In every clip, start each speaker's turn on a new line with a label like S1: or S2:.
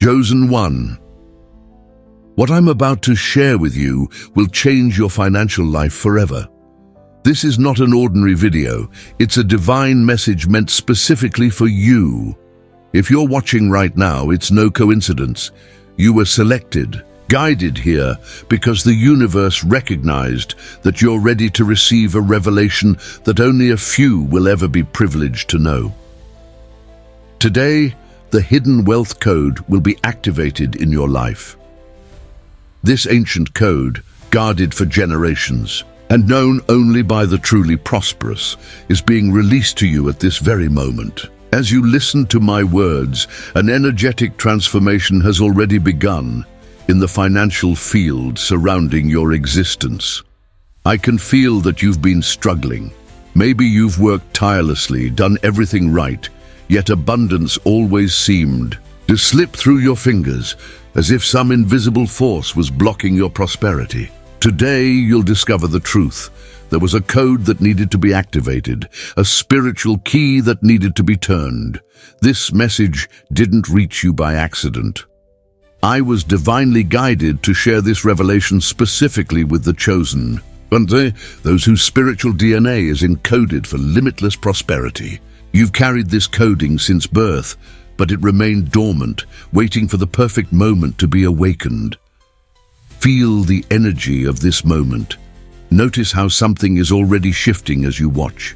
S1: Chosen one. What I'm about to share with you will change your financial life forever. This is not an ordinary video, it's a divine message meant specifically for you. If you're watching right now, it's no coincidence. You were selected, guided here, because the universe recognized that you're ready to receive a revelation that only a few will ever be privileged to know. Today, the hidden wealth code will be activated in your life. This ancient code, guarded for generations, and known only by the truly prosperous, is being released to you at this very moment. As you listen to my words, an energetic transformation has already begun in the financial field surrounding your existence. I can feel that you've been struggling. Maybe you've worked tirelessly, done everything right, yet abundance always seemed to slip through your fingers as if some invisible force was blocking your prosperity. Today, you'll discover the truth. There was a code that needed to be activated, a spiritual key that needed to be turned. This message didn't reach you by accident. I was divinely guided to share this revelation specifically with the chosen, those whose spiritual DNA is encoded for limitless prosperity. You've carried this coding since birth, but it remained dormant, waiting for the perfect moment to be awakened. Feel the energy of this moment. Notice how something is already shifting as you watch.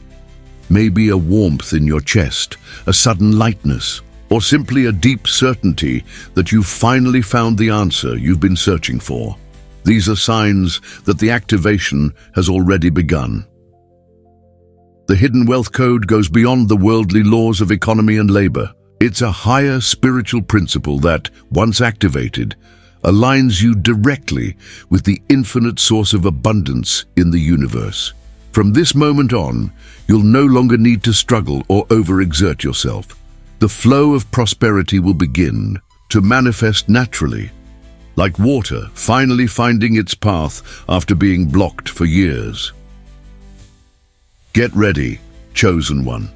S1: Maybe a warmth in your chest, a sudden lightness, or simply a deep certainty that you've finally found the answer you've been searching for. These are signs that the activation has already begun. The hidden wealth code goes beyond the worldly laws of economy and labor. It's a higher spiritual principle that, once activated, aligns you directly with the infinite source of abundance in the universe. From this moment on, you'll no longer need to struggle or overexert yourself. The flow of prosperity will begin to manifest naturally, like water finally finding its path after being blocked for years. Get ready, chosen one.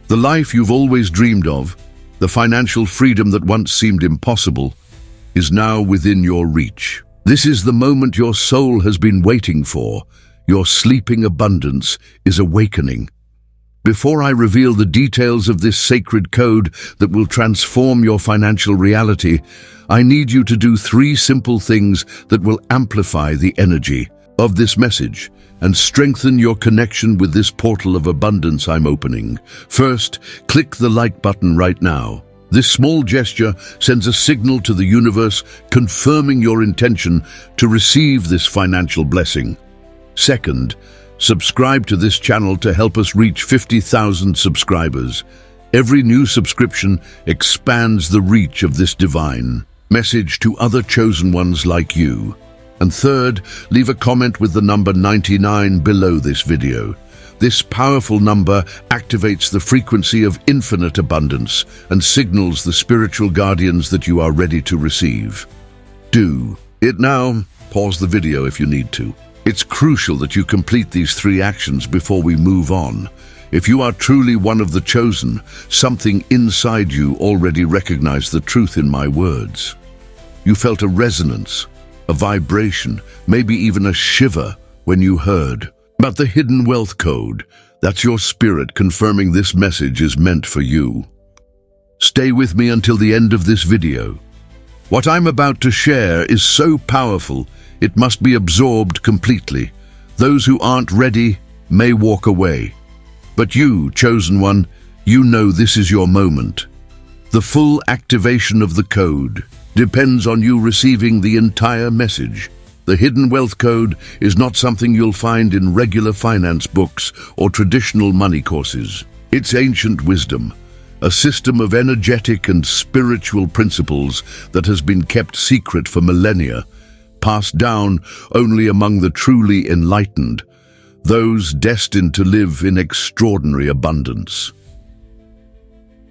S1: The life you've always dreamed of, the financial freedom that once seemed impossible, is now within your reach. This is the moment your soul has been waiting for. Your sleeping abundance is awakening. Before I reveal the details of this sacred code that will transform your financial reality, I need you to do 3 simple things that will amplify the energy of this message and strengthen your connection with this portal of abundance I'm opening. First, click the like button right now. This small gesture sends a signal to the universe confirming your intention to receive this financial blessing. Second, subscribe to this channel to help us reach 50,000 subscribers. Every new subscription expands the reach of this divine message to other chosen ones like you. And third, leave a comment with the number 99 below this video. This powerful number activates the frequency of infinite abundance and signals the spiritual guardians that you are ready to receive. Do it now. Pause the video if you need to. It's crucial that you complete these 3 actions before we move on. If you are truly one of the chosen, something inside you already recognized the truth in my words. You felt a resonance, a vibration, maybe even a shiver when you heard. But the hidden wealth code, that's your spirit confirming this message is meant for you. Stay with me until the end of this video. What I'm about to share is so powerful, it must be absorbed completely. Those who aren't ready may walk away. But you, chosen one, you know this is your moment. The full activation of the code depends on you receiving the entire message. The hidden wealth code is not something you'll find in regular finance books or traditional money courses. It's ancient wisdom, a system of energetic and spiritual principles that has been kept secret for millennia, passed down only among the truly enlightened, those destined to live in extraordinary abundance.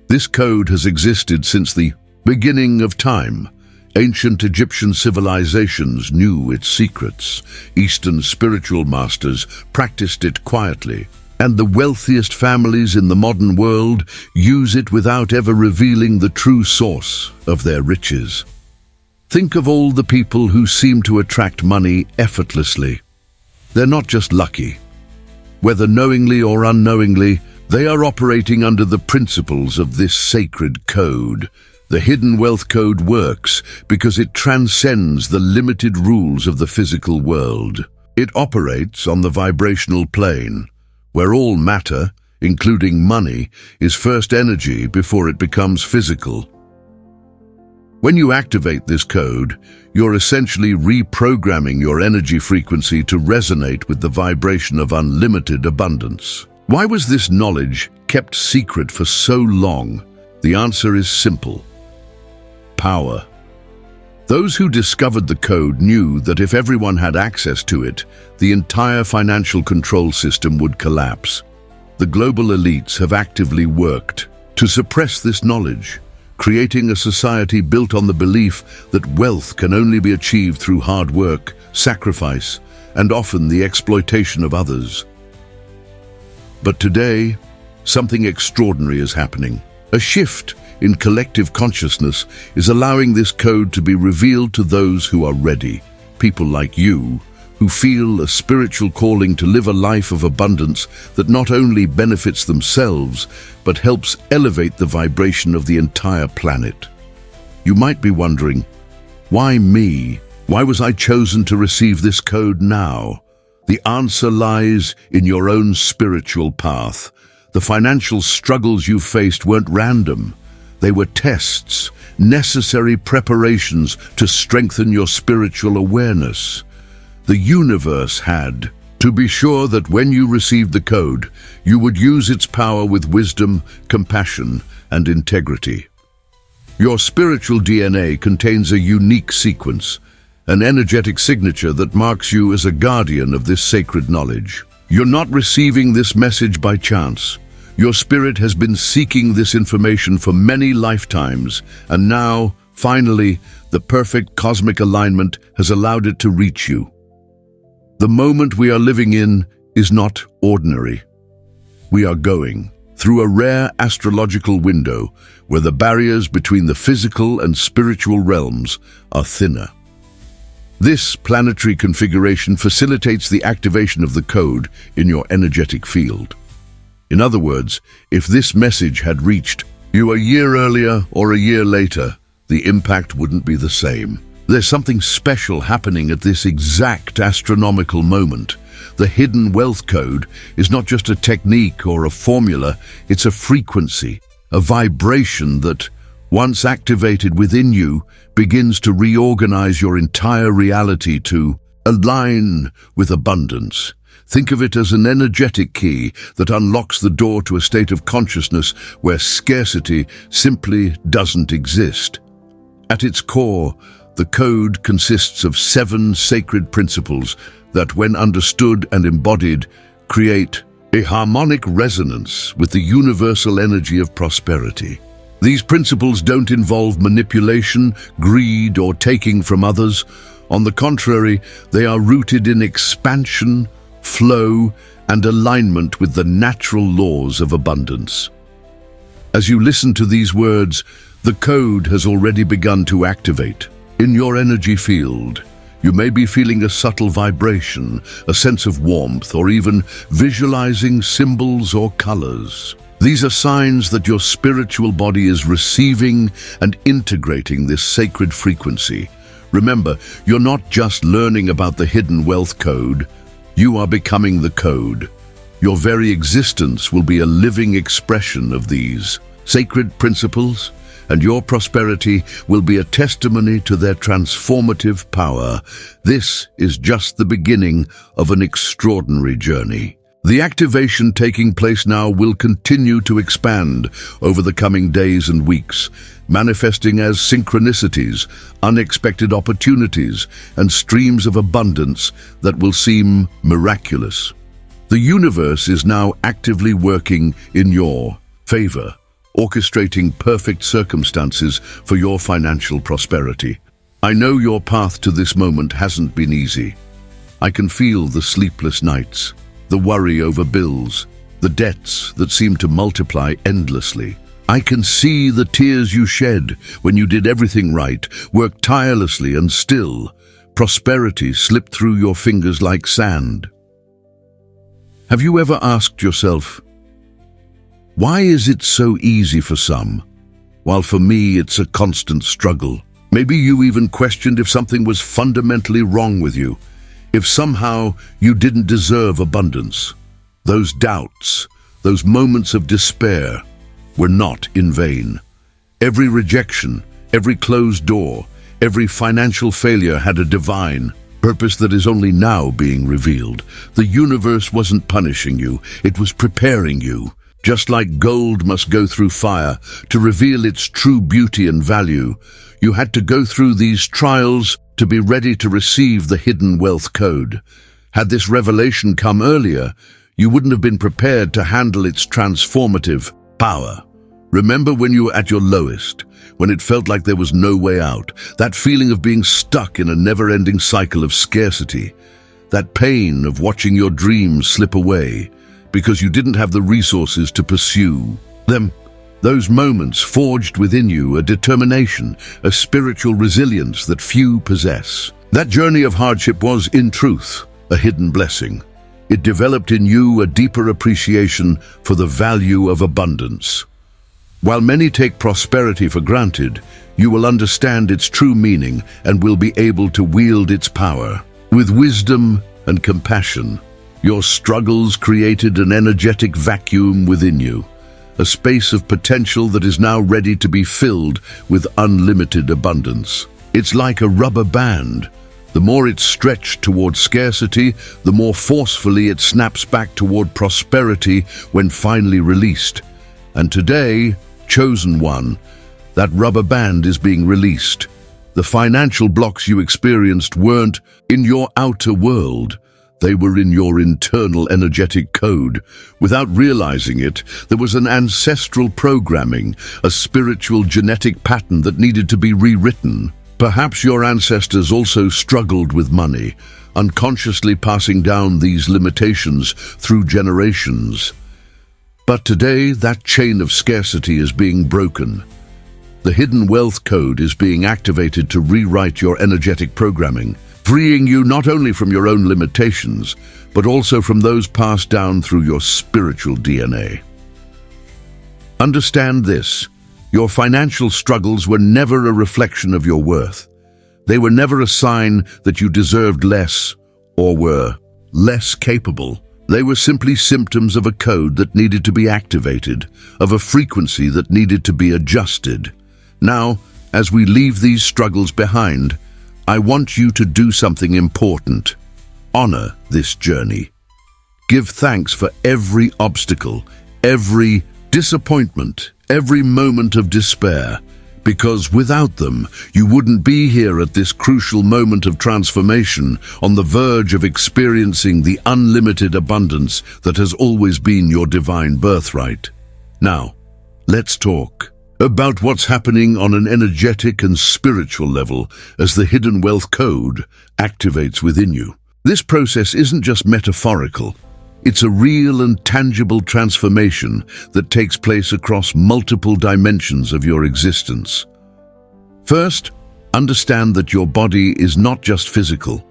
S1: This code has existed since the beginning of time. Ancient Egyptian civilizations knew its secrets. Eastern spiritual masters practiced it quietly. And the wealthiest families in the modern world use it without ever revealing the true source of their riches. Think of all the people who seem to attract money effortlessly. They're not just lucky. Whether knowingly or unknowingly, they are operating under the principles of this sacred code. The hidden wealth code works because it transcends the limited rules of the physical world. It operates on the vibrational plane, where all matter, including money, is first energy before it becomes physical. When you activate this code, you're essentially reprogramming your energy frequency to resonate with the vibration of unlimited abundance. Why was this knowledge kept secret for so long? The answer is simple: power. Those who discovered the code knew that if everyone had access to it, the entire financial control system would collapse. The global elites have actively worked to suppress this knowledge, creating a society built on the belief that wealth can only be achieved through hard work, sacrifice, and often the exploitation of others. But today, something extraordinary is happening. A shift in collective consciousness is allowing this code to be revealed to those who are ready. People like you, who feel a spiritual calling to live a life of abundance that not only benefits themselves, but helps elevate the vibration of the entire planet. You might be wondering, why me? Why was I chosen to receive this code now? The answer lies in your own spiritual path. The financial struggles you faced weren't random. They were tests, necessary preparations to strengthen your spiritual awareness. The universe had to be sure that when you received the code, you would use its power with wisdom, compassion, and integrity. Your spiritual DNA contains a unique sequence, an energetic signature that marks you as a guardian of this sacred knowledge. You're not receiving this message by chance. Your spirit has been seeking this information for many lifetimes, and now, finally, the perfect cosmic alignment has allowed it to reach you. The moment we are living in is not ordinary. We are going through a rare astrological window where the barriers between the physical and spiritual realms are thinner. This planetary configuration facilitates the activation of the code in your energetic field. In other words, if this message had reached you a year earlier or a year later, the impact wouldn't be the same. There's something special happening at this exact astronomical moment. The hidden wealth code is not just a technique or a formula, it's a frequency, a vibration that, once activated within you, begins to reorganize your entire reality to align with abundance. Think of it as an energetic key that unlocks the door to a state of consciousness where scarcity simply doesn't exist. At its core, the code consists of 7 sacred principles that, when understood and embodied, create a harmonic resonance with the universal energy of prosperity. These principles don't involve manipulation, greed, or taking from others. On the contrary, they are rooted in expansion, flow, and alignment with the natural laws of abundance. As you listen to these words, the code has already begun to activate. In your energy field, you may be feeling a subtle vibration, a sense of warmth, or even visualizing symbols or colors. These are signs that your spiritual body is receiving and integrating this sacred frequency. Remember, you're not just learning about the hidden wealth code, you are becoming the code. Your very existence will be a living expression of these sacred principles, and your prosperity will be a testimony to their transformative power. This is just the beginning of an extraordinary journey. The activation taking place now will continue to expand over the coming days and weeks, manifesting as synchronicities, unexpected opportunities, and streams of abundance that will seem miraculous. The universe is now actively working in your favor, orchestrating perfect circumstances for your financial prosperity. I know your path to this moment hasn't been easy. I can feel the sleepless nights, the worry over bills, the debts that seemed to multiply endlessly. I can see the tears you shed when you did everything right, worked tirelessly, and still, prosperity slipped through your fingers like sand. Have you ever asked yourself, why is it so easy for some, while for me it's a constant struggle? Maybe you even questioned if something was fundamentally wrong with you, if somehow you didn't deserve abundance. Those doubts, those moments of despair, were not in vain. Every rejection, every closed door, every financial failure had a divine purpose that is only now being revealed. The universe wasn't punishing you, it was preparing you. Just like gold must go through fire to reveal its true beauty and value, you had to go through these trials to be ready to receive the hidden wealth code. Had this revelation come earlier, you wouldn't have been prepared to handle its transformative power. Remember when you were at your lowest, when it felt like there was no way out, that feeling of being stuck in a never-ending cycle of scarcity, that pain of watching your dreams slip away because you didn't have the resources to pursue them. Those moments forged within you a determination, a spiritual resilience that few possess. That journey of hardship was, in truth, a hidden blessing. It developed in you a deeper appreciation for the value of abundance. While many take prosperity for granted, you will understand its true meaning and will be able to wield its power. With wisdom and compassion, your struggles created an energetic vacuum within you, a space of potential that is now ready to be filled with unlimited abundance. It's like a rubber band. The more it's stretched toward scarcity, the more forcefully it snaps back toward prosperity when finally released. And today, chosen one, that rubber band is being released. The financial blocks you experienced weren't in your outer world. They were in your internal energetic code. Without realizing it, there was an ancestral programming, a spiritual genetic pattern that needed to be rewritten. Perhaps your ancestors also struggled with money, unconsciously passing down these limitations through generations. But today, that chain of scarcity is being broken. The hidden wealth code is being activated to rewrite your energetic programming, freeing you not only from your own limitations, but also from those passed down through your spiritual DNA. Understand this: your financial struggles were never a reflection of your worth. They were never a sign that you deserved less or were less capable. They were simply symptoms of a code that needed to be activated, of a frequency that needed to be adjusted. Now, as we leave these struggles behind, I want you to do something important. Honor this journey. Give thanks for every obstacle, every disappointment, every moment of despair, because without them, you wouldn't be here at this crucial moment of transformation, on the verge of experiencing the unlimited abundance that has always been your divine birthright. Now, let's talk about what's happening on an energetic and spiritual level as the hidden wealth code activates within you. This process isn't just metaphorical. It's a real and tangible transformation that takes place across multiple dimensions of your existence. First, understand that your body is not just physical.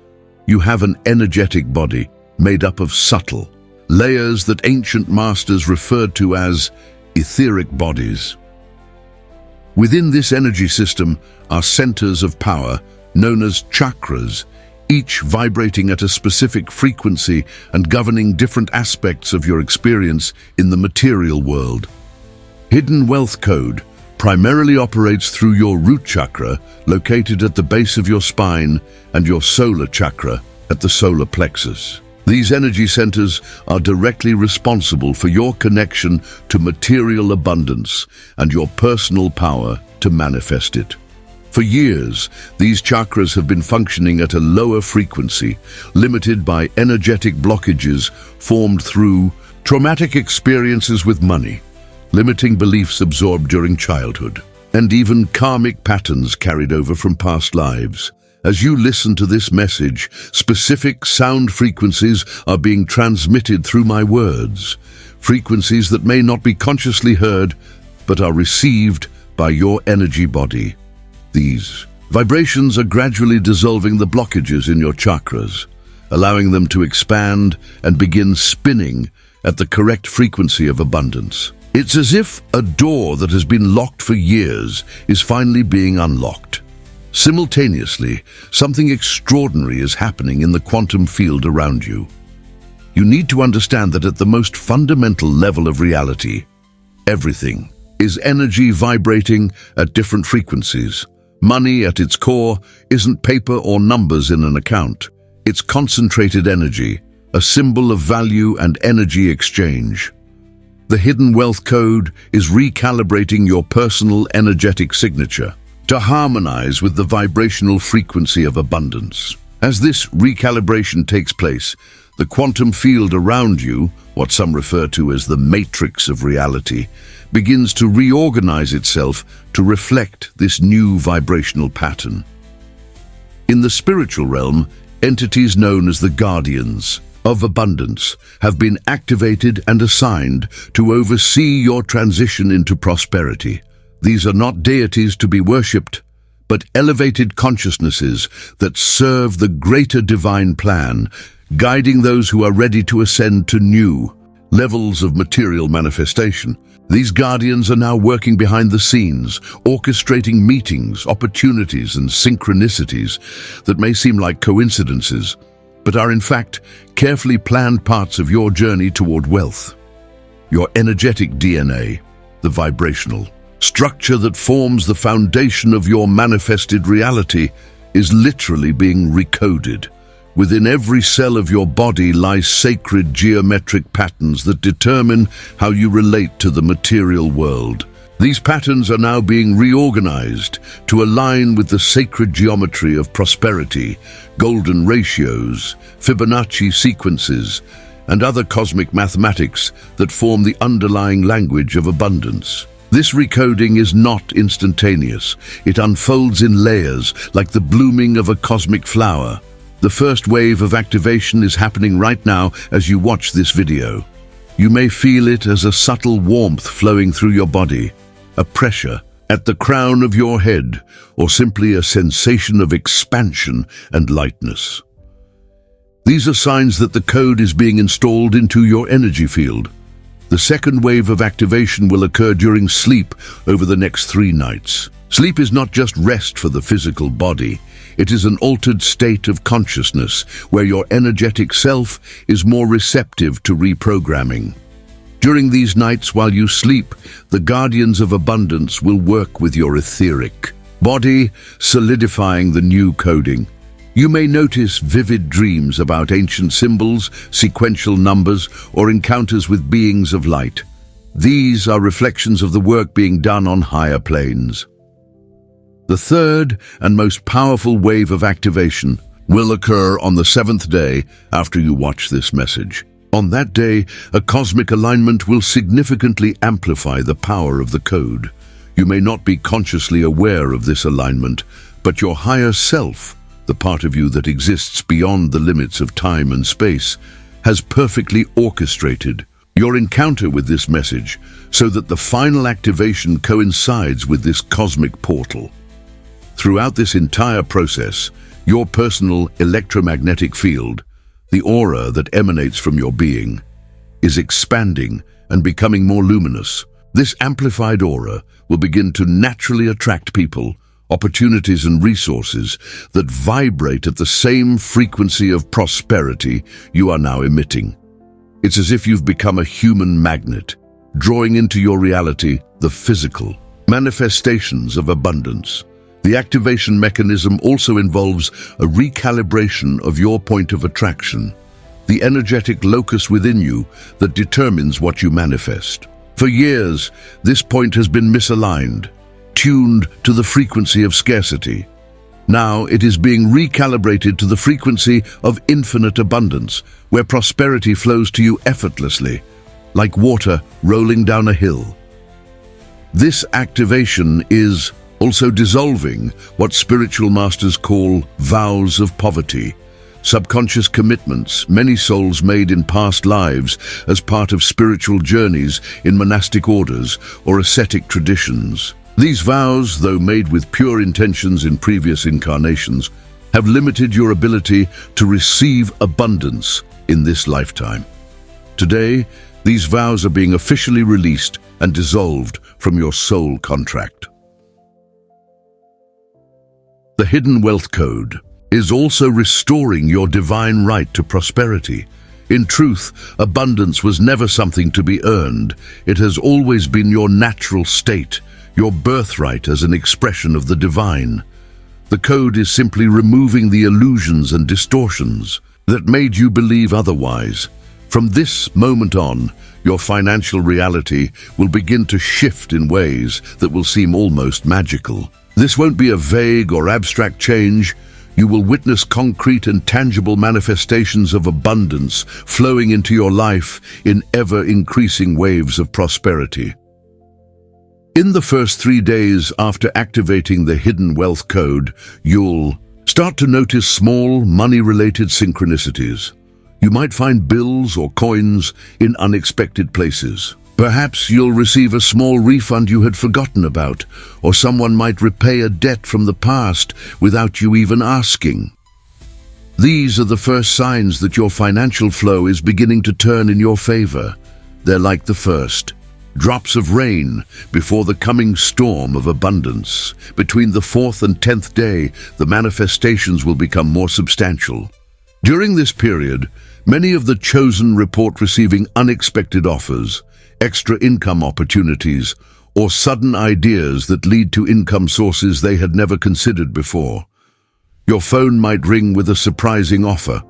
S1: You have an energetic body made up of subtle layers that ancient masters referred to as etheric bodies. Within this energy system are centers of power known as chakras, each vibrating at a specific frequency and governing different aspects of your experience in the material world. Hidden wealth code primarily operates through your root chakra, located at the base of your spine, and your solar chakra at the solar plexus. These energy centers are directly responsible for your connection to material abundance and your personal power to manifest it. For years, these chakras have been functioning at a lower frequency, limited by energetic blockages formed through traumatic experiences with money, limiting beliefs absorbed during childhood, and even karmic patterns carried over from past lives. As you listen to this message, specific sound frequencies are being transmitted through my words, frequencies that may not be consciously heard, but are received by your energy body. These vibrations are gradually dissolving the blockages in your chakras, allowing them to expand and begin spinning at the correct frequency of abundance. It's as if a door that has been locked for years is finally being unlocked. Simultaneously, something extraordinary is happening in the quantum field around you. You need to understand that at the most fundamental level of reality, everything is energy vibrating at different frequencies. Money at its core isn't paper or numbers in an account. It's concentrated energy, a symbol of value and energy exchange. The hidden wealth code is recalibrating your personal energetic signature to harmonize with the vibrational frequency of abundance. As this recalibration takes place, the quantum field around you, what some refer to as the matrix of reality, begins to reorganize itself to reflect this new vibrational pattern. In the spiritual realm, entities known as the guardians of abundance have been activated and assigned to oversee your transition into prosperity. These are not deities to be worshipped, but elevated consciousnesses that serve the greater divine plan, guiding those who are ready to ascend to new levels of material manifestation. These guardians are now working behind the scenes, orchestrating meetings, opportunities, and synchronicities that may seem like coincidences, but are in fact carefully planned parts of your journey toward wealth. Your energetic DNA, the vibrational structure that forms the foundation of your manifested reality, is literally being recoded. Within every cell of your body lie sacred geometric patterns that determine how you relate to the material world. These patterns are now being reorganized to align with the sacred geometry of prosperity, golden ratios, Fibonacci sequences, and other cosmic mathematics that form the underlying language of abundance. This recoding is not instantaneous. It unfolds in layers like the blooming of a cosmic flower. The first wave of activation is happening right now as you watch this video. You may feel it as a subtle warmth flowing through your body, a pressure at the crown of your head, or simply a sensation of expansion and lightness. These are signs that the code is being installed into your energy field. The second wave of activation will occur during sleep over the next 3 nights. Sleep is not just rest for the physical body. It is an altered state of consciousness where your energetic self is more receptive to reprogramming. During these nights while you sleep, the guardians of abundance will work with your etheric body, solidifying the new coding. You may notice vivid dreams about ancient symbols, sequential numbers, or encounters with beings of light. These are reflections of the work being done on higher planes. The third and most powerful wave of activation will occur on the 7th day after you watch this message. On that day, a cosmic alignment will significantly amplify the power of the code. You may not be consciously aware of this alignment, but your higher self, the part of you that exists beyond the limits of time and space, has perfectly orchestrated your encounter with this message so that the final activation coincides with this cosmic portal. Throughout this entire process, your personal electromagnetic field, the aura that emanates from your being, is expanding and becoming more luminous. This amplified aura will begin to naturally attract people, opportunities and resources that vibrate at the same frequency of prosperity you are now emitting. It's as if you've become a human magnet, drawing into your reality the physical manifestations of abundance. The activation mechanism also involves a recalibration of your point of attraction, the energetic locus within you that determines what you manifest. For years, this point has been misaligned, tuned to the frequency of scarcity. Now it is being recalibrated to the frequency of infinite abundance, where prosperity flows to you effortlessly, like water rolling down a hill. This activation is also dissolving what spiritual masters call vows of poverty, subconscious commitments many souls made in past lives as part of spiritual journeys in monastic orders or ascetic traditions. These vows, though made with pure intentions in previous incarnations, have limited your ability to receive abundance in this lifetime. Today, these vows are being officially released and dissolved from your soul contract. The Hidden Wealth Code is also restoring your divine right to prosperity. In truth, abundance was never something to be earned. It has always been your natural state, your birthright as an expression of the divine. The code is simply removing the illusions and distortions that made you believe otherwise. From this moment on, your financial reality will begin to shift in ways that will seem almost magical. This won't be a vague or abstract change. You will witness concrete and tangible manifestations of abundance flowing into your life in ever-increasing waves of prosperity. In the first 3 days after activating the Hidden Wealth Code, you'll start to notice small, money-related synchronicities. You might find bills or coins in unexpected places. Perhaps you'll receive a small refund you had forgotten about, or someone might repay a debt from the past without you even asking. These are the first signs that your financial flow is beginning to turn in your favor. They're like the first drops of rain before the coming storm of abundance. Between the 4th and 10th day, the manifestations will become more substantial. During this period, many of the chosen report receiving unexpected offers, extra income opportunities, or sudden ideas that lead to income sources they had never considered before. Your phone might ring with a surprising offer.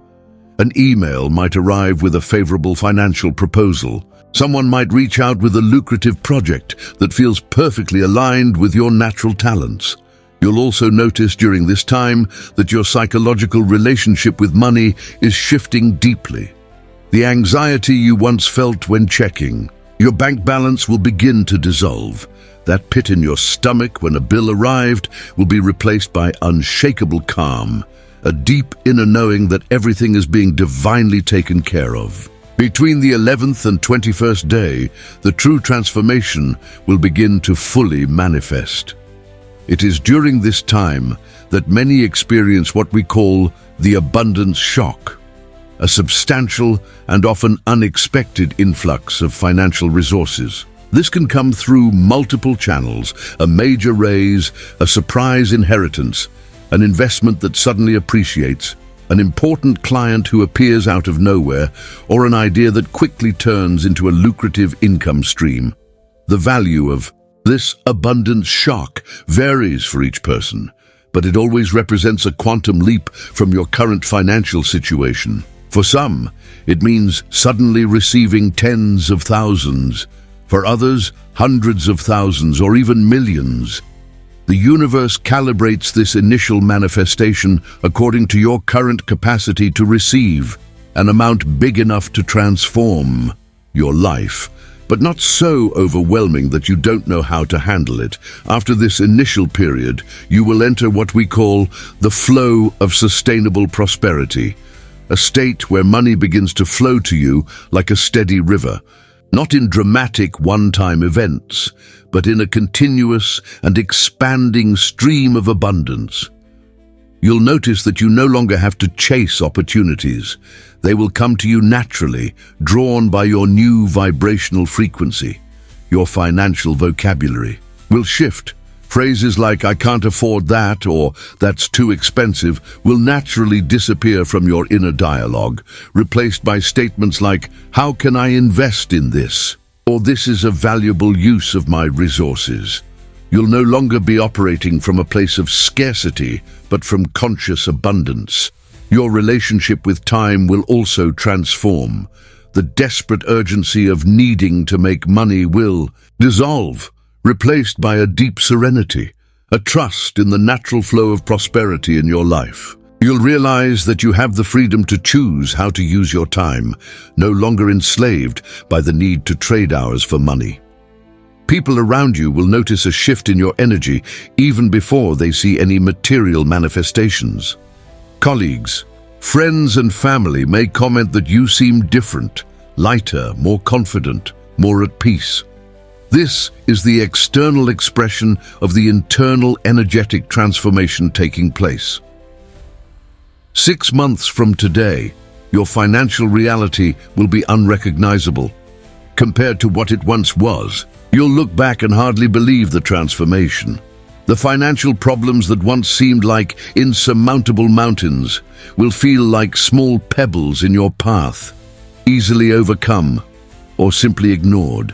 S1: An email might arrive with a favorable financial proposal. Someone might reach out with a lucrative project that feels perfectly aligned with your natural talents. You'll also notice during this time that your psychological relationship with money is shifting deeply. The anxiety you once felt when checking your bank balance will begin to dissolve. That pit in your stomach when a bill arrived will be replaced by unshakable calm, a deep inner knowing that everything is being divinely taken care of. Between the 11th and 21st day, the true transformation will begin to fully manifest. It is during this time that many experience what we call the abundance shock, a substantial and often unexpected influx of financial resources. This can come through multiple channels: a major raise, a surprise inheritance, an investment that suddenly appreciates, an important client who appears out of nowhere, or an idea that quickly turns into a lucrative income stream. The value of this abundance shock varies for each person, but it always represents a quantum leap from your current financial situation. For some, it means suddenly receiving tens of thousands. For others, hundreds of thousands or even millions. The universe calibrates this initial manifestation according to your current capacity to receive, an amount big enough to transform your life, but not so overwhelming that you don't know how to handle it. After this initial period, you will enter what we call the flow of sustainable prosperity, a state where money begins to flow to you like a steady river, not in dramatic one-time events, but in a continuous and expanding stream of abundance. You'll notice that you no longer have to chase opportunities. They will come to you naturally, drawn by your new vibrational frequency. Your financial vocabulary will shift. Phrases like "I can't afford that" or "that's too expensive" will naturally disappear from your inner dialogue, replaced by statements like "How can I invest in this?" or "This is a valuable use of my resources." You'll no longer be operating from a place of scarcity, but from conscious abundance. Your relationship with time will also transform. The desperate urgency of needing to make money will dissolve, replaced by a deep serenity, a trust in the natural flow of prosperity in your life. You'll realize that you have the freedom to choose how to use your time, no longer enslaved by the need to trade hours for money. People around you will notice a shift in your energy even before they see any material manifestations. Colleagues, Friends and family may comment that you seem different, lighter, more confident, more at peace. This is the external expression of the internal energetic transformation taking place. 6 months from today, your financial reality will be unrecognizable. Compared to what it once was, you'll look back and hardly believe the transformation. The financial problems that once seemed like insurmountable mountains will feel like small pebbles in your path, easily overcome or simply ignored.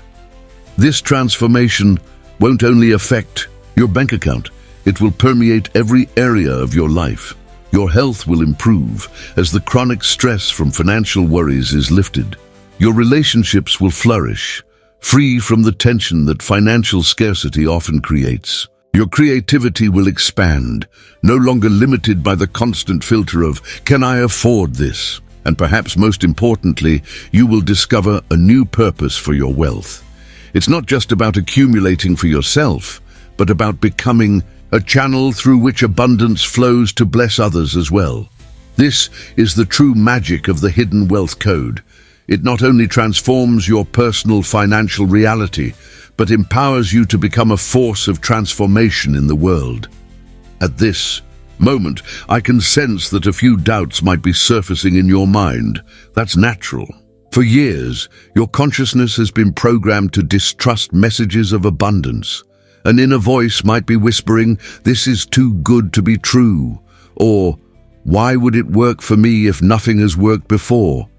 S1: This transformation won't only affect your bank account, it will permeate every area of your life. Your health will improve as the chronic stress from financial worries is lifted. Your relationships will flourish, free from the tension that financial scarcity often creates. Your creativity will expand, no longer limited by the constant filter of, "Can I afford this?" And perhaps most importantly, you will discover a new purpose for your wealth. It's not just about accumulating for yourself, but about becoming a channel through which abundance flows to bless others as well. This is the true magic of the hidden wealth code. It not only transforms your personal financial reality, but empowers you to become a force of transformation in the world. At this moment, I can sense that a few doubts might be surfacing in your mind. That's natural. For years, your consciousness has been programmed to distrust messages of abundance. An inner voice might be whispering, "This is too good to be true," or "Why would it work for me if nothing has worked before?"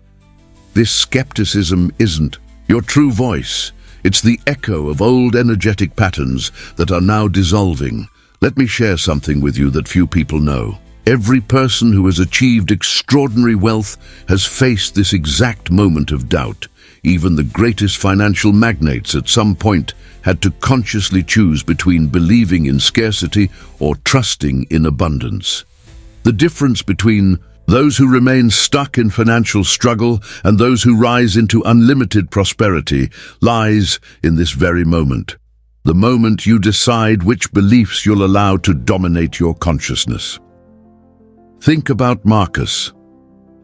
S1: This skepticism isn't your true voice. It's the echo of old energetic patterns that are now dissolving. Let me share something with you that few people know. Every person who has achieved extraordinary wealth has faced this exact moment of doubt. Even the greatest financial magnates at some point had to consciously choose between believing in scarcity or trusting in abundance. The difference between those who remain stuck in financial struggle and those who rise into unlimited prosperity lies in this very moment. The moment you decide which beliefs you'll allow to dominate your consciousness. Think about Marcus,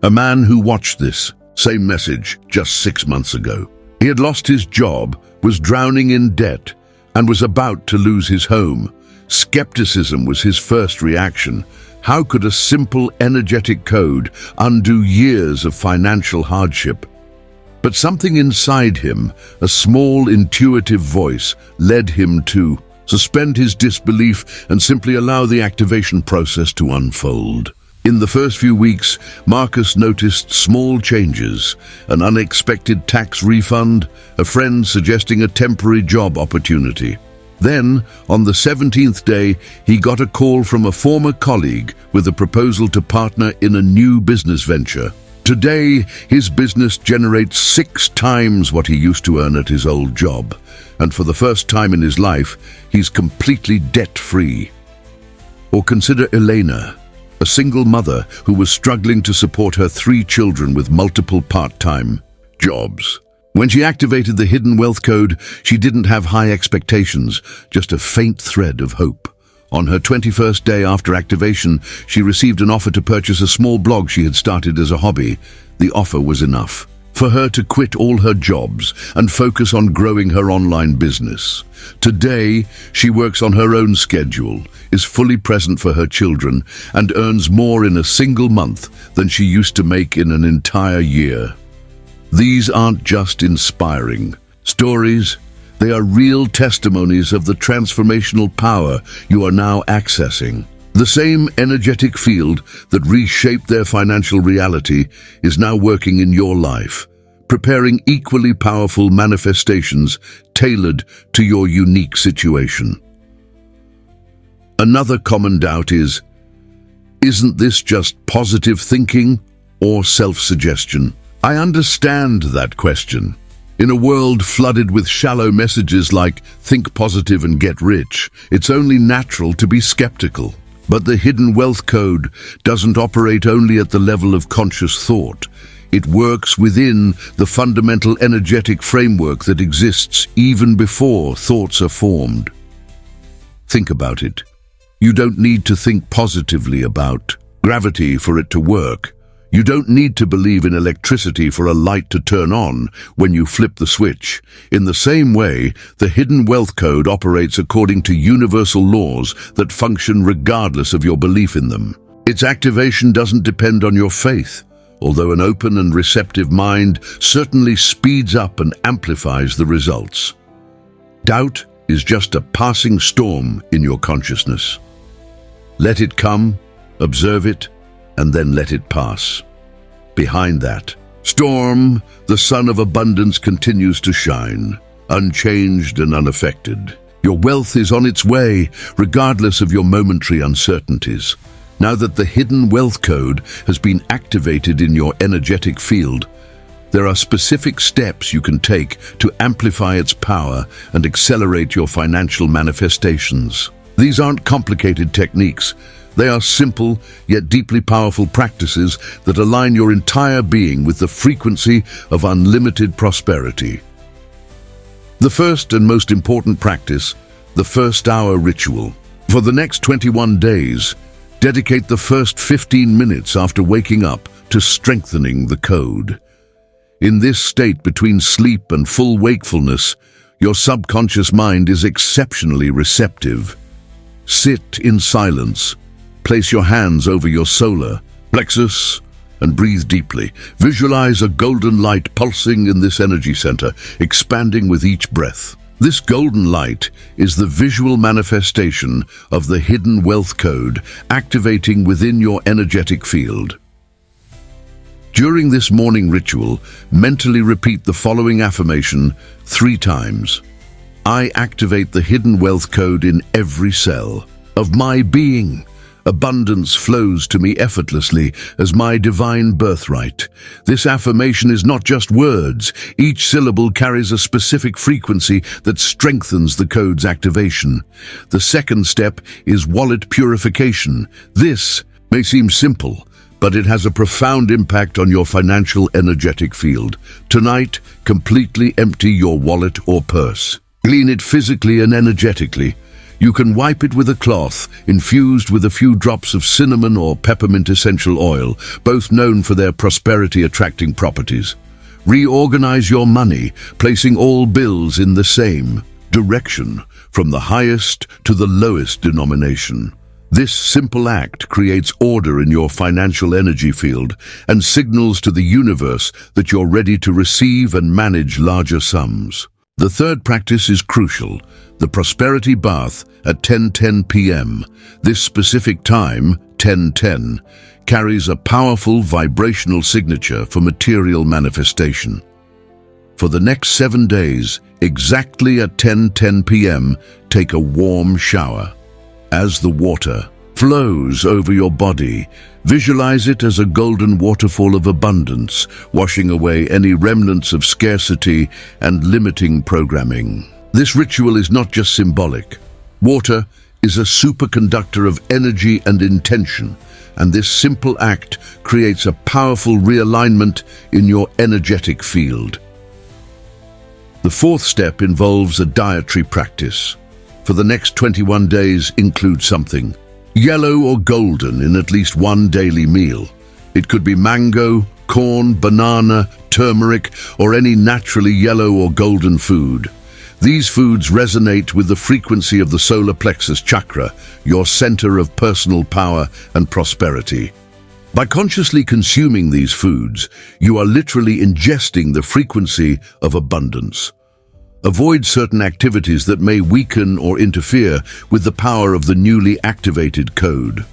S1: a man who watched this same message just 6 months ago. He had lost his job, was drowning in debt, and was about to lose his home. Skepticism was his first reaction. How could a simple energetic code undo years of financial hardship? But something inside him, a small intuitive voice, led him to suspend his disbelief and simply allow the activation process to unfold. In the first few weeks, Marcus noticed small changes, an unexpected tax refund, a friend suggesting a temporary job opportunity. Then, on the 17th day, he got a call from a former colleague with a proposal to partner in a new business venture. Today, his business generates 6 times what he used to earn at his old job, and for the first time in his life, he's completely debt-free. Or consider Elena, a single mother who was struggling to support her 3 children with multiple part-time jobs. When she activated the hidden wealth code, she didn't have high expectations, just a faint thread of hope. On her 21st day after activation, she received an offer to purchase a small blog she had started as a hobby. The offer was enough for her to quit all her jobs and focus on growing her online business. Today, she works on her own schedule, is fully present for her children, and earns more in a single month than she used to make in an entire year. These aren't just inspiring stories, they are real testimonies of the transformational power you are now accessing. The same energetic field that reshaped their financial reality is now working in your life, preparing equally powerful manifestations tailored to your unique situation. Another common doubt is, isn't this just positive thinking or self-suggestion? I understand that question. In a world flooded with shallow messages like "think positive and get rich," it's only natural to be skeptical. But the hidden wealth code doesn't operate only at the level of conscious thought. It works within the fundamental energetic framework that exists even before thoughts are formed. Think about it. You don't need to think positively about gravity for it to work. You don't need to believe in electricity for a light to turn on when you flip the switch. In the same way, the hidden wealth code operates according to universal laws that function regardless of your belief in them. Its activation doesn't depend on your faith, although an open and receptive mind certainly speeds up and amplifies the results. Doubt is just a passing storm in your consciousness. Let it come, observe it, and then let it pass. Behind that storm, the sun of abundance continues to shine, unchanged and unaffected. Your wealth is on its way, regardless of your momentary uncertainties. Now that the hidden wealth code has been activated in your energetic field, there are specific steps you can take to amplify its power and accelerate your financial manifestations. These aren't complicated techniques. They are simple, yet deeply powerful practices that align your entire being with the frequency of unlimited prosperity. The first and most important practice, the first-hour ritual. For the next 21 days, dedicate the first 15 minutes after waking up to strengthening the code. In this state between sleep and full wakefulness, your subconscious mind is exceptionally receptive. Sit in silence. Place your hands over your solar plexus and breathe deeply. Visualize a golden light pulsing in this energy center, expanding with each breath. This golden light is the visual manifestation of the hidden wealth code activating within your energetic field. During this morning ritual, mentally repeat the following affirmation 3 times. I activate the hidden wealth code in every cell of my being. Abundance flows to me effortlessly as my divine birthright. This affirmation is not just words. Each syllable carries a specific frequency that strengthens the code's activation. The second step is wallet purification. This may seem simple, but it has a profound impact on your financial energetic field. Tonight, completely empty your wallet or purse. Clean it physically and energetically. You can wipe it with a cloth infused with a few drops of cinnamon or peppermint essential oil, both known for their prosperity-attracting properties. Reorganize your money, placing all bills in the same direction, from the highest to the lowest denomination. This simple act creates order in your financial energy field and signals to the universe that you're ready to receive and manage larger sums. The third practice is crucial, the prosperity bath at 10:10 p.m. This specific time, 10:10, carries a powerful vibrational signature for material manifestation. For the next 7 days, exactly at 10:10 p.m., take a warm shower. As the water flows over your body, visualize it as a golden waterfall of abundance, washing away any remnants of scarcity and limiting programming. This ritual is not just symbolic. Water is a superconductor of energy and intention, and this simple act creates a powerful realignment in your energetic field. The fourth step involves a dietary practice. For the next 21 days, include something yellow or golden in at least one daily meal. It could be mango, corn, banana, turmeric, or any naturally yellow or golden food. These foods resonate with the frequency of the solar plexus chakra, your center of personal power and prosperity. By consciously consuming these foods, you are literally ingesting the frequency of abundance. Avoid certain activities that may weaken or interfere with the power of the newly activated code.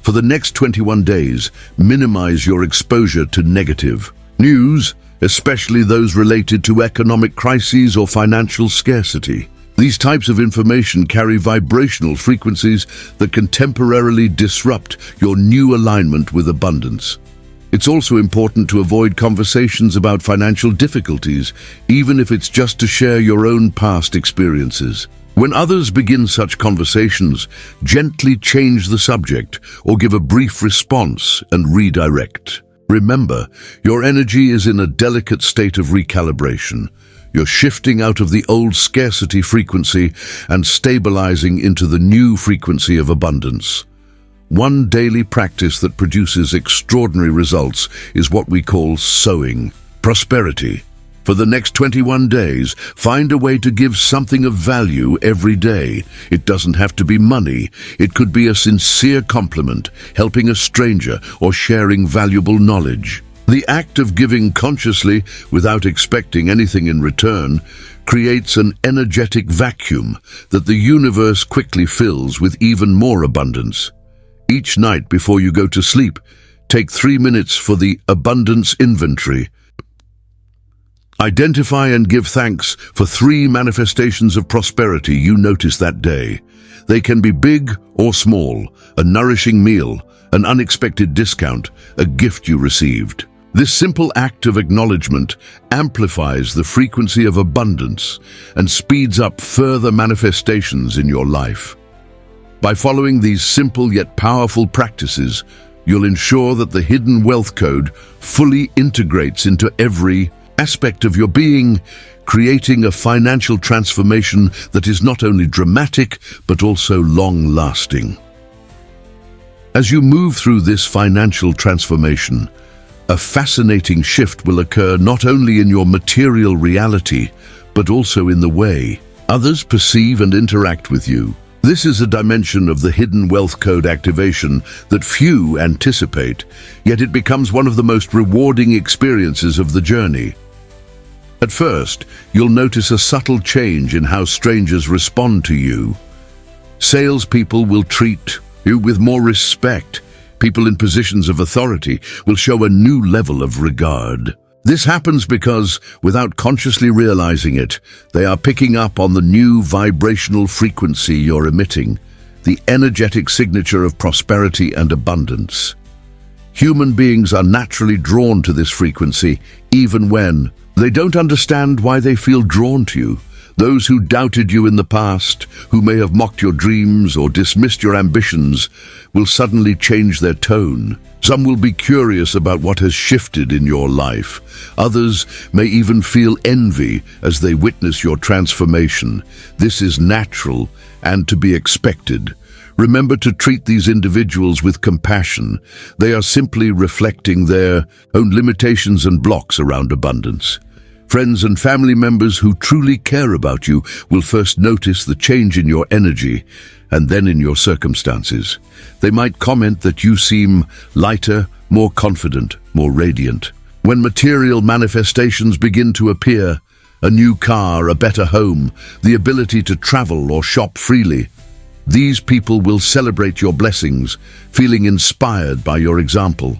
S1: For the next 21 days, minimize your exposure to negative news, especially those related to economic crises or financial scarcity. These types of information carry vibrational frequencies that can temporarily disrupt your new alignment with abundance. It's also important to avoid conversations about financial difficulties, even if it's just to share your own past experiences. When others begin such conversations, gently change the subject or give a brief response and redirect. Remember, your energy is in a delicate state of recalibration. You're shifting out of the old scarcity frequency and stabilizing into the new frequency of abundance. One daily practice that produces extraordinary results is what we call sowing prosperity. For the next 21 days, find a way to give something of value every day. It doesn't have to be money. It could be a sincere compliment, helping a stranger, or sharing valuable knowledge. The act of giving consciously, without expecting anything in return, creates an energetic vacuum that the universe quickly fills with even more abundance. Each night before you go to sleep, take 3 minutes for the abundance inventory. Identify and give thanks for 3 manifestations of prosperity you notice that day. They can be big or small: a nourishing meal, an unexpected discount, a gift you received. This simple act of acknowledgement amplifies the frequency of abundance and speeds up further manifestations in your life. By following these simple yet powerful practices, you'll ensure that the hidden wealth code fully integrates into every aspect of your being, creating a financial transformation that is not only dramatic but also long-lasting. As you move through this financial transformation, a fascinating shift will occur not only in your material reality, but also in the way others perceive and interact with you. This is a dimension of the hidden wealth code activation that few anticipate, yet it becomes one of the most rewarding experiences of the journey. At first, you'll notice a subtle change in how strangers respond to you. Salespeople will treat you with more respect. People in positions of authority will show a new level of regard. This happens because, without consciously realizing it, they are picking up on the new vibrational frequency you're emitting, the energetic signature of prosperity and abundance. Human beings are naturally drawn to this frequency, even when they don't understand why they feel drawn to you. Those who doubted you in the past, who may have mocked your dreams or dismissed your ambitions, will suddenly change their tone. Some will be curious about what has shifted in your life. Others may even feel envy as they witness your transformation. This is natural and to be expected. Remember to treat these individuals with compassion. They are simply reflecting their own limitations and blocks around abundance. Friends and family members who truly care about you will first notice the change in your energy and then in your circumstances. They might comment that you seem lighter, more confident, more radiant. When material manifestations begin to appear, a new car, a better home, the ability to travel or shop freely, these people will celebrate your blessings, feeling inspired by your example.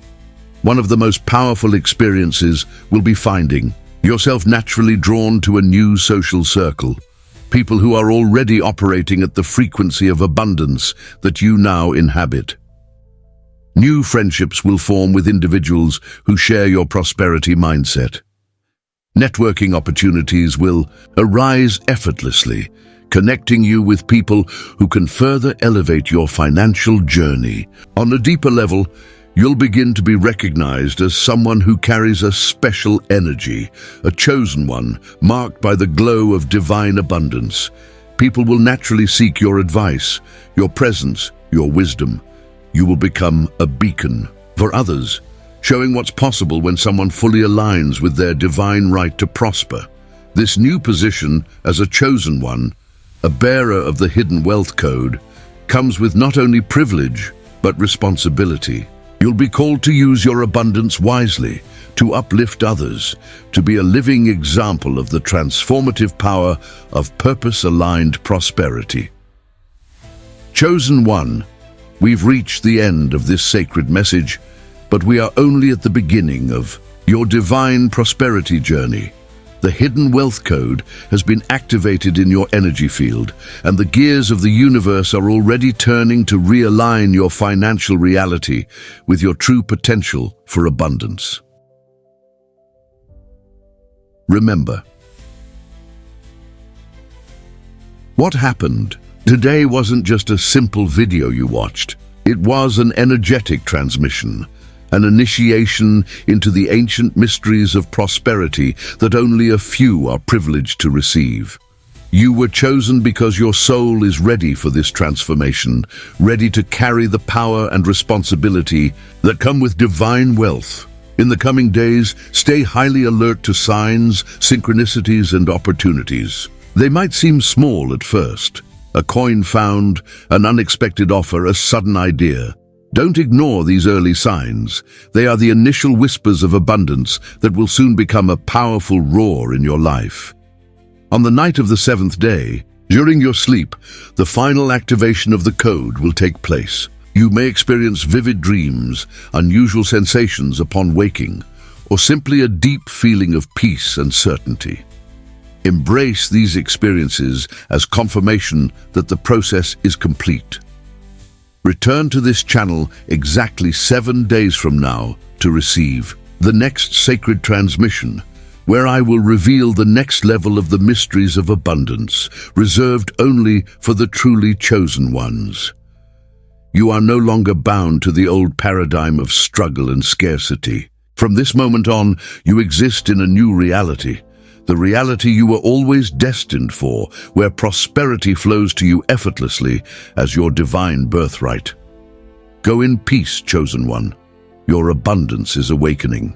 S1: One of the most powerful experiences will be finding yourself naturally drawn to a new social circle, people who are already operating at the frequency of abundance that you now inhabit. New friendships will form with individuals who share your prosperity mindset. Networking opportunities will arise effortlessly, connecting you with people who can further elevate your financial journey. On a deeper level, you'll begin to be recognized as someone who carries a special energy, a chosen one, marked by the glow of divine abundance. People will naturally seek your advice, your presence, your wisdom. You will become a beacon for others, showing what's possible when someone fully aligns with their divine right to prosper. This new position as a chosen one, a bearer of the hidden wealth code, comes with not only privilege, but responsibility. You'll be called to use your abundance wisely, to uplift others, to be a living example of the transformative power of purpose-aligned prosperity. Chosen one, we've reached the end of this sacred message, but we are only at the beginning of your divine prosperity journey. The hidden wealth code has been activated in your energy field, and the gears of the universe are already turning to realign your financial reality with your true potential for abundance. Remember, what happened today wasn't just a simple video you watched. It was an energetic transmission, an initiation into the ancient mysteries of prosperity that only a few are privileged to receive. You were chosen because your soul is ready for this transformation, ready to carry the power and responsibility that come with divine wealth. In the coming days, stay highly alert to signs, synchronicities, and opportunities. They might seem small at first. A coin found, an unexpected offer, a sudden idea. Don't ignore these early signs. They are the initial whispers of abundance that will soon become a powerful roar in your life. On the night of the seventh day, during your sleep, the final activation of the code will take place. You may experience vivid dreams, unusual sensations upon waking, or simply a deep feeling of peace and certainty. Embrace these experiences as confirmation that the process is complete. Return to this channel exactly 7 days from now to receive the next sacred transmission, where I will reveal the next level of the mysteries of abundance, reserved only for the truly chosen ones. You are no longer bound to the old paradigm of struggle and scarcity. From this moment on, you exist in a new reality, the reality you were always destined for, where prosperity flows to you effortlessly as your divine birthright. Go in peace, chosen one. Your abundance is awakening.